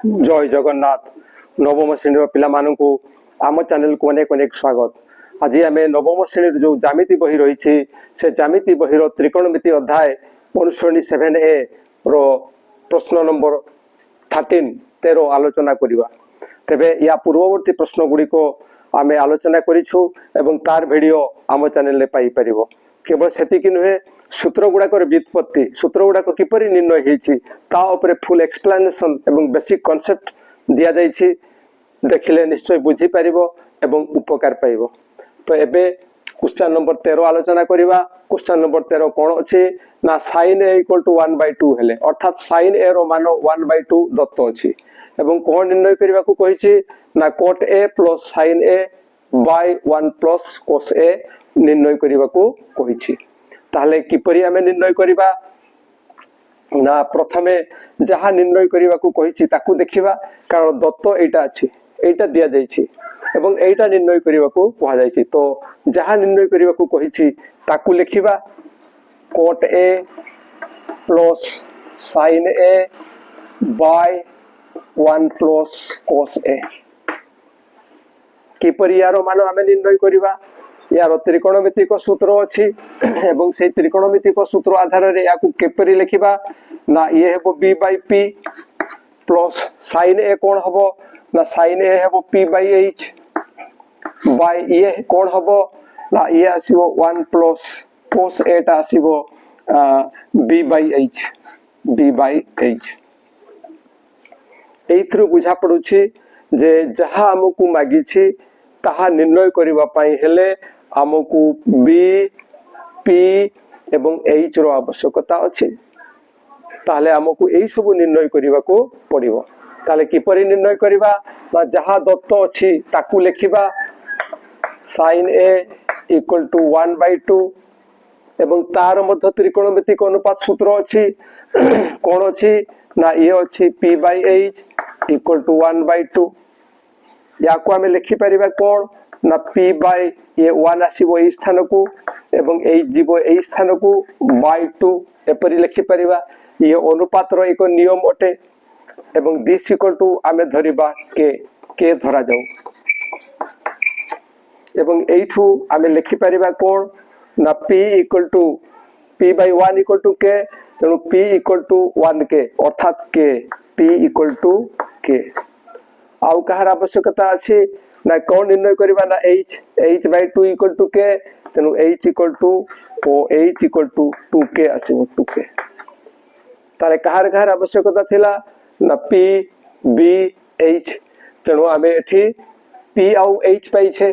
जय जगन्नाथ नवम श्रेणी पिला मानू आम चैनल को अनेक अनेक स्वागत। आज आम नवम श्रेणी जो जामिति बही रही से जामिति बही त्रिकोणमिति अध्याय अनुश्रेणी 7A रो प्रश्न नंबर 13 आलोचना करवा। तेबे या पूर्ववर्ती प्रश्न गुड़िक आम आलोचना करिछु एवं तार वीडियो आम चैनल रे पाई परिबो। केवल सेतिकी नुहे सूत्र गुड़ाक व्युत्पत्ति सूत्र गुड़ाक किपरि निर्णय होईछि ता उपरे फुल एक्सप्लेनेशन एवं बेसिक कॉन्सेप्ट दिया जाइछि। देखिले निश्चय बुझी परिबो एवं उपकार पाइबो। तो एबे क्वेश्चन नंबर 13 आलोचना करिवा। क्वेश्चन नंबर 13 कोन अछि ना sin a = 1/2 हेले अर्थात sin a रो मान 1/2 दत्त अछि एवं कोन निर्णय करिवा को कहिछि ना cot a + sin a / 1 + cos a निर्णय करिवा को कहिछि। ताहले किपरि हमें निर्णय करिवा ना प्रथमे जहा निर्णय करिवा को कहिछि ताकू देखिबा। कारण दत्त एटा अछि एटा दिया जाइछि एवं एटा निर्णय करिवा को कहा जाइछि। तो जहा निर्णय करिवा को कहिछि ताकू लिखिबा cot a + sin a / 1 + cos a। किपरि यारो मान हमें निर्णय करिवा यार त्रिकोणमितिक सूत्र अछि एवं से त्रिकोणमितिक सूत्र आधार रे याकू केपरि लिखिबा ना ये हेबो b/p प्लस sin a कोन हबो ना sin a हेबो p/h बाय ये कोन हबो ना ये आसीबो 1 प्लस cos a ता आसीबो b/h एथरु बुझा पडुछि जे जहा हमकु मागिछि ताहा निर्णय करिवा पई हेले हमकु b p एवं h रो आवश्यकता अछि। ताहले हमकु एई सब निर्णय करिवा को पड़िबो। ताहले किपरि निर्णय करिवा ना जहा दत्त अछि ताकू लिखिबा sin a = 1/2 एवं तार मध्य त्रिकोणमितिक अनुपात सूत्र अछि कोन अछि ना ये अछि p/h = 1/2। याको हमें लिखि परिबा कोन ना p/ ये 1 आसीबो एई स्थान को एवं h जीवो एई स्थान को /2 एपरि लिखि परिबा। ये अनुपात रो एक नियम अटे एवं दिस इक्वल हमें धरिबा के धरा जाऊ एवं एठू हमें लिखि परिबा कोन ना p p/1 = k तेनु p = 1k अर्थात p k आउ कहार आवश्यकता अछि ना कोन निर्णय करिबा ना h/2 = k तेनु h = 2k आसीबो 2k। ताले कहार आवश्यकता थिला ना p b h तेनु हमें एठी p आउ h पाई छे।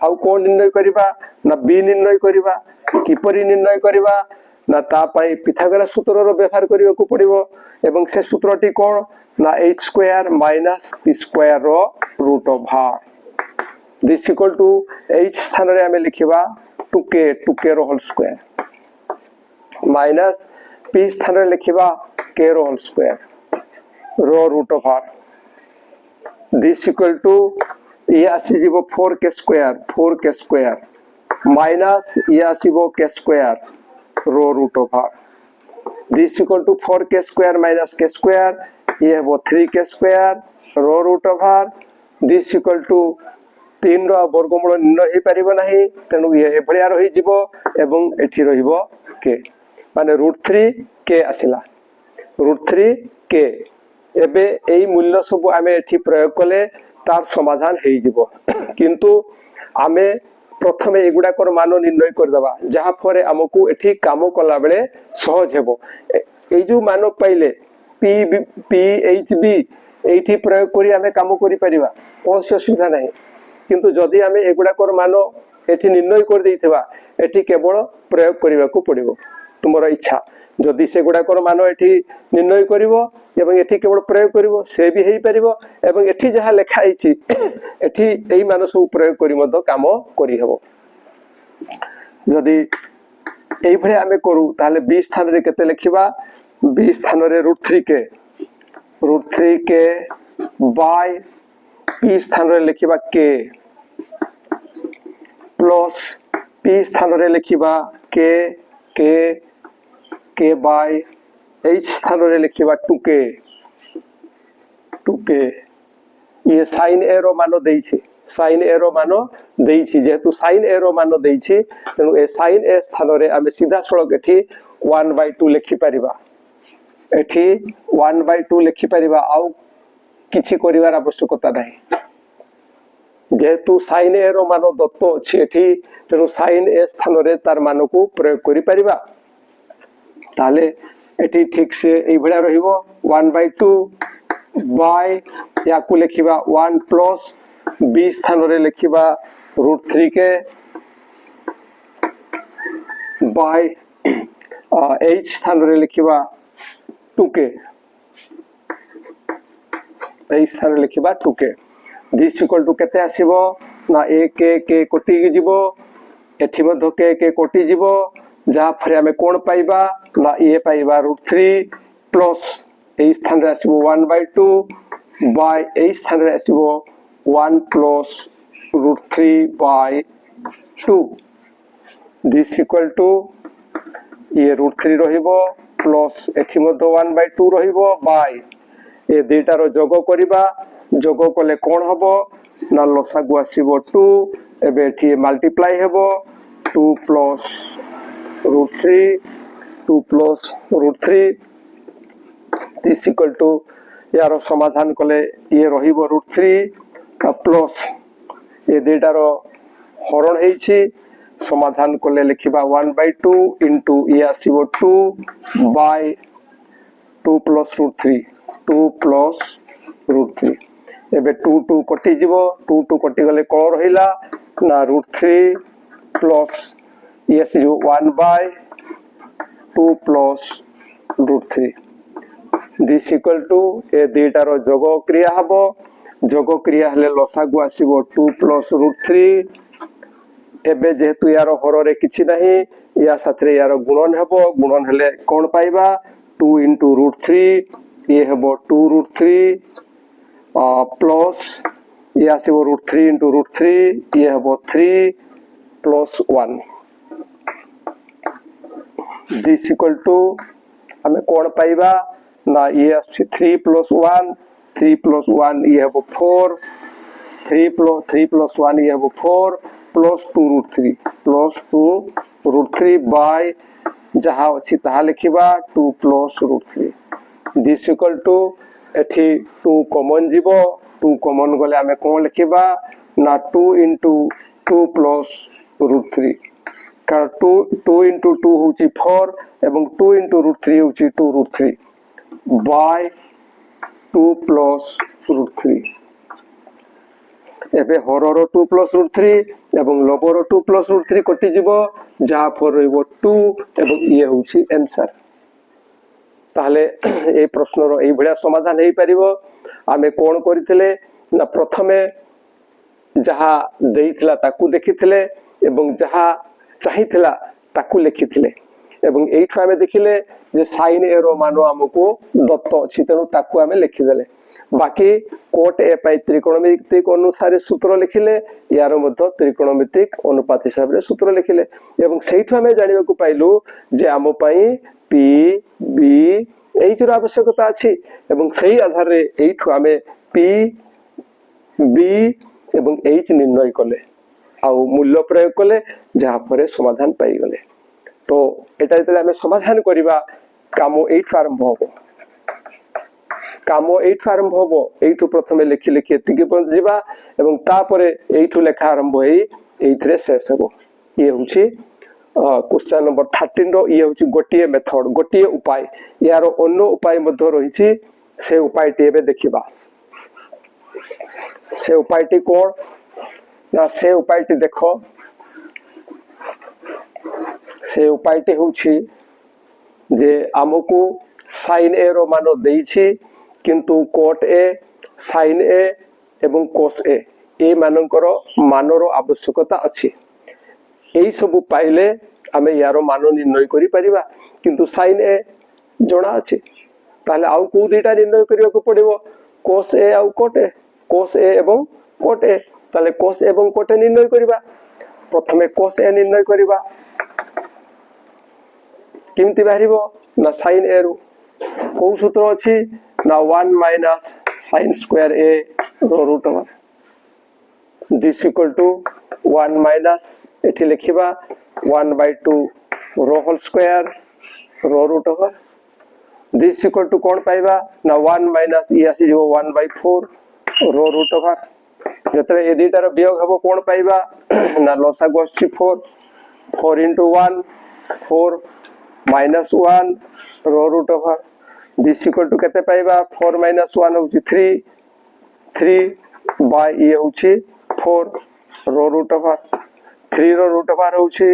आउ कोन निर्णय करिबा ना b निर्णय करिबा। किपरि निर्णय करिबा ना ता पई पिथागोरस सूत्र रो व्यवहार करियो को पड़िबो एवं से सूत्रटी कोन ना h² - p² रो रूट ऑफ r दिस इक्वल टू h स्थान रे हमें लिखिबा 2k रो होल स्क्वायर माइनस p स्थान रे लिखिबा k रो होल स्क्वायर रो रूट ऑफ r दिस इक्वल टू ये आसी जीवो 4k² माइनस ये आसीबो k² रो रूट ऑफ r दिस इक्वल टू 4k² - k² ये हेबो 3k² रो रूट ऑफ r दिस इक्वल टू 3 रो वर्गमूल निर्णय हे परिबो नाही तेनु ये एभलिया रहि जीवो एवं एठी रहिबो k माने √3k आसिला √3k। एबे एई मूल्य सब आमे एठी प्रयोग कले तार समाधान हे जीवो किंतु आमे प्रथमे एगुडा कर मान निर्णय कर दबा जहा फरे हमकु एठी काम कला बेले सहज हेबो। एई जो मान पाइले p h b एठी प्रयोग करी आमे काम करि परिबा कोनसे असुविधा नाही। किंतु जदि आमे एगुडा कर मान एठी निर्णय कर देइथिबा एठी केवल प्रयोग करिवा को पड़िबो तुमरो इच्छा। जदि से गुडा कर मान एठी निर्णय करिवो एवं एठी केवल प्रयोग करिवो से भी हेई परिवो एवं एठी जहा लेखा आइछि एठी एई मान सब प्रयोग करि मद काम करि हेबो। जदि एई भळे आमे करू ताले b स्थान रे केते लिखिबा b स्थान रे √3k बाय p स्थान रे लिखिबा k प्लस p स्थान रे लिखिबा k बाय h स्थान रे लिखिबा 2k 2k ये sin a रो मान देइछि sin a रो मान देइछि जेहेतु sin a रो मान देइछि तेनु ए sin a स्थान रे आमे सीधा सळक एठी 1/2 लिखि परिबा एठी 1/2 लिखि परिबा आउ किछि करिवार आवश्यकता नाही जेहेतु sin a रो मान दत्त अछि एठी तेनु sin a स्थान रे तार मान को प्रयोग करि परिबा ताले एठी ठीक से एई भळा रहिबो 1/2 बाय याकू लिखिबा 1 प्लस b स्थान रे लिखिबा √3 के बाय h स्थान रे लिखिबा 2k h स्थान रे लिखिबा 2k दिस इक्वल टू केते आसीबो ना a k कोटि जिवो एठी मधो k कोटि जिवो जहा फरे हमें कोन पाइबा ना a पाइबा √3 प्लस ए स्थान रे आसीबो 1/2 बाय ए स्थान रे आसीबो 1 प्लस √3 बाय 2 दिस इक्वल टू ये √3 रहिबो प्लस एठी मधो 1/2 रहिबो बाय ए दुईटा रो जोग करिबा जोग कले कोन हबो ना लसागु आसीबो 2 एबे एठी मल्टीप्लाई हेबो 2 प्लस √3 दिस इक्वल टू यार समाधान कले ये रहिबो √3 प्लस ये दुईटा रो हरण हेछि समाधान कले लिखिबा 1/2 इनटू ये आसीबो 2 बाय 2 प्लस √3 एबे 2 कटि जिवो 2 कटि गले कोन रहिला ना √3 प्लस ये आसीबो 1 by 2 plus √3 this equal to A दुईटा रो जोग क्रिया हबो जोग क्रिया हले लसागु आसीबो 2 प्लस √3 एबे जेहेतु यार हर रे किछि नाही या साथरे यार गुणन हेबो गुणन हले कोन पाइबा 2 इनटू √3 ये हेबो 2 √3 प्लस ये आसीबो √3 इनटू √3 ये हेबो 3 प्लस 1 दिस इक्वल टू हमें कोन पाइबा ना ये आछि 3 प्लस 1 ये हेबो 4 3 प्लस 1 ये हेबो 4 प्लस 2 √3 बाय जहा अछि ताहा लिखिबा 2 प्लस √3 दिस इक्वल टू एठी 2 कॉमन जीवो 2 कॉमन गले हमें कोन लिखिबा ना 2 इनटू 2 प्लस √3 कारण 2 इनटू 2 होची 4 एवं 2 इनटू √3 होची 2 √3 बाय 2 प्लस √3 एबे हरर 2 प्लस √3 एवं लबर 2 प्लस √3 कटि जिवो जहा फर रहइबो 2 एवं ये होची आंसर ताहले ए प्रश्न रो एई भलिया समाधान हेई परिबो आमे कोन करिथिले ना प्रथमे जहा देइथिला ताकू देखिथिले एवं जहा चाहिथिला ताकू लिखिथिले एवं एठु आमे देखिले जे sin a रो मानो हमको दत्त अछि तेनु ताकू आमे लिखि देले बाकी कोट ए पाई त्रिकोणमितिक अनुसार सूत्र लिखिले यार मध्य त्रिकोणमितिक अनुपात हिसाब रे सूत्र लिखिले एवं सेठु आमे जानिबा को पाइलु जे हम पई p b एच रो आवश्यकता अछि एवं सही आधार रे एठु आमे p b एवं h निर्णय कले आ मूल्य प्रयोग कले जहा परे समाधान पाई गले तो एटा जतले हमें समाधान करिबा कामो एठु आरंभ होबो कामो एठु आरंभ होबो एठु प्रथमे लिखि लिखि एतिके पहुंच जिबा एवं तापरे एठु लेखा आरंभ होई एथरे शेष होबो ये होछि क्वेश्चन नंबर 13 रो ये होछि गोटिए मेथड गोटिए उपाय यार अन्य उपाय मध्ये रहिछि से उपायटी एबे देखिबा से उपायटी कोन ना से उपायटी देखो से उपायटी होछि जे हमकु sin a रो मान देइछि किंतु cot a sin a एवं cos a ए मानकर मानरो आवश्यकता अछि एई सब पाइले आमे यारो मान निर्णय करि परिबा किंतु sin a जणा अछि ताले आउ को दुईटा निर्णय करिया को पड़िबो cos a आउ cos a एवं cot a ताले cos एवं cot a निर्णय करिबा प्रथमे cos a निर्णय करिबा किमति बाहरिबो ना sin a रो को सूत्र अछि now 1 minus sin square a rho root over this equal to 1 minus एठी लिखिबा 1 by 2 rho whole square rho root over this equal to कोन पाइबा ना 1 minus e आसी जो 1 by 4 rho root over जतरे ए दुईटार वियोग हबो कोन पाइबा ना लसागु आसी 4 into 1 4 minus 1 rho root over this equal to केते पाइबा 4 minus 1 होची 3 by e होची 4 rho root over 3 रो root over होची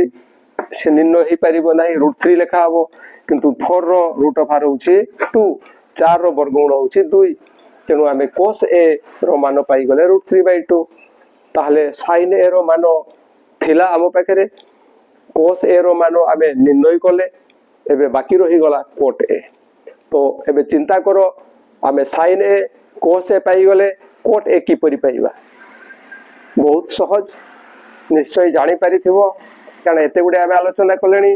से निन्न ही परिबो नाही √3 लेखा हबो किंतु 4 रो root over होची 2 4 रो वर्गमूल होची 2 तेनु आमे cos a रो मान पाई गले √3/2 ताहले sin a रो मान थिला हम पाखरे cos a रो मान आमे निर्णय कले एबे बाकी रही गला cot a तो एबे चिंता करो आमे sin a cos a पाई गले cot a की परि पाइबा बहुत सहज निश्चय जानी पारिथिबो कारण एते गुडे आमे आलोचना कलेनी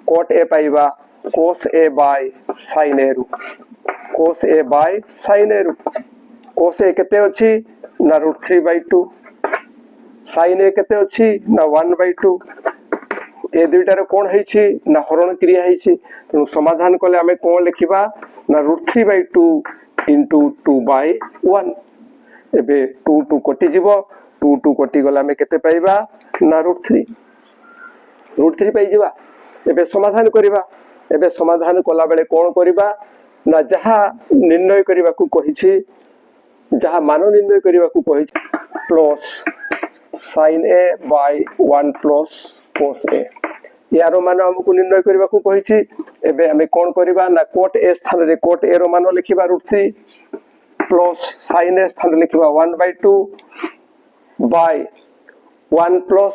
cot a पाइबा cos a by sin a रु cos a by sin a रु cos a केते अछि ना √3/2 sin a केते अछि ना 1/2 ए दुईटार कोन हैछि ना हरण क्रिया हैछि तनु समाधान कले आमे कोन लिखिबा ना √3/2 into 2/1 एबे 2 कटि जिवो 2 कटि गला आमे केते पाइबा ना √3 पाइ जिबा एबे समाधान करिबा एबे समाधान कला बेले कोन करिबा ना जहा निर्णय करिबा को कहिछि जहा मान निर्णय करिबा को कहिछि plus sin a by 1 plus cos a यारो मान हमकु निर्णय करिबा को कहिछि एबे हमें कोन करिबा ना cot a स्थान रे cot a रो मान लिखिबा √3 प्लस sin a स्थान रे लिखिबा 1/2 by 1 plus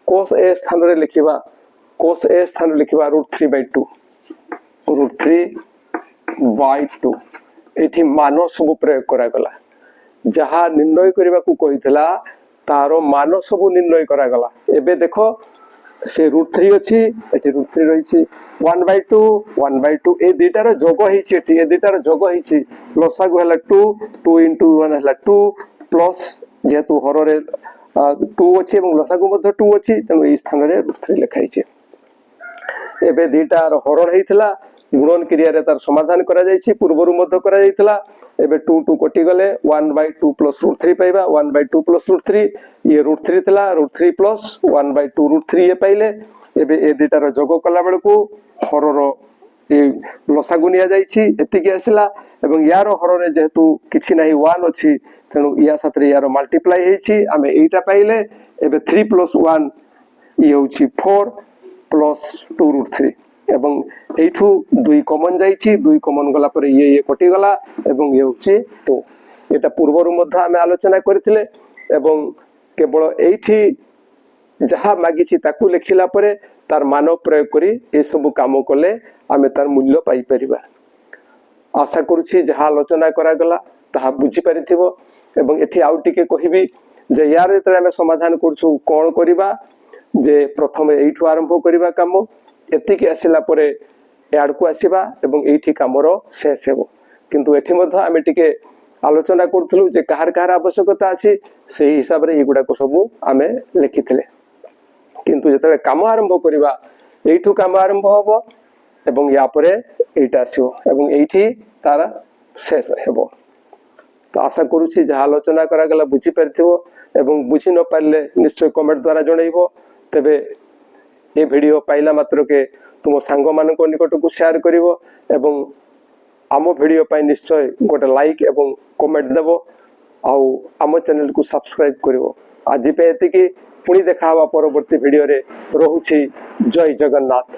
cos a स्थान रे लिखिबा cos a स्थान रे लिखिबा √3/2 √3/2 एठी मान सब प्रयोग करा गला जहा निर्णय करिबा को कहितला तारो मान सब निर्णय करा गला एबे देखो से √3 अछि एठी √3 रहिछि 1/2 ए दुईटार जोग हिछि एठी ए दुईटार जोग हिछि लसागु हला 2 into 1 हला 2 प्लस जेतु हररे 2 अछि एवं लसागु मध्ये 2 अछि तनु ए स्थान रे √3 लिखा हिछि एबे दुईटार हरण हेइतला गुणन क्रिया रे तार समाधान करा जायछि पूर्वरु मध्ये करा जायतला एबे 2 कटि गले 1/2 प्लस √3 पाइबा 1/2 प्लस √3 ये √3 थला √3 प्लस 1/2 √3 ये पाइले एबे ए दुईटार जोग कला बेल को हररो ए लसागु निया जायछि एतिके आसिला एवं यार हररे जेतु किछि नाही 1 अछि तनु या साथरे यार मल्टीप्लाई हेछि आमे एटा पाइले एबे 3 + 1 ये होछि 4 + 2 √3 एवं एठू 2 कॉमन जाइछि 2 कॉमन गला पर ये कटि गला एवं ये होछि 2 एटा पूर्वरु मध्ये आमे आलोचना करथिले एवं केवल एठी जहा मागिछि ताकू लिखिला परे तार मान प्रयोग करी ए सब काम कले आमे तार मूल्य पाई परिबा आशा करूछि जहा आलोचना करा गला ताहा बुझी परिथिबो एवं एठी आउ टिके कहिबी जे यार जेतरे आमे समाधान करछु कोन करिबा जे प्रथमे एठू आरंभ करिबा काम एतिके आसिला परे याड को आसीबा एवं एठी कामरो शेष हेबो किंतु एठी मध्ये आमे टिके आलोचना करथलु जे कहार कहार आवश्यकता अछि सेही हिसाब रे एगुडा को सब आमे लिखिथिले किंतु जतरे काम आरंभ करिबा एठू काम आरंभ होबो एवं या परे एटा आसीबो एवं एठी तारा शेष हेबो तो आशा करूछि जे आलोचना करा गला बुझी परथिबो एवं बुझी न पारले निश्चय कमेंट द्वारा जणाइबो तबे ए वीडियो पाइला मात्र के तुम सांग मानक निकट को शेयर करिवो एवं आम वीडियो पाइ निश्चय गोटे लाइक एवं कमेंट देबो आउ आम चैनल को सब्सक्राइब करिवो आज पे एतिकी पुणी देखा हवा परवर्ती वीडियो रे रहुछि जय जगन्नाथ।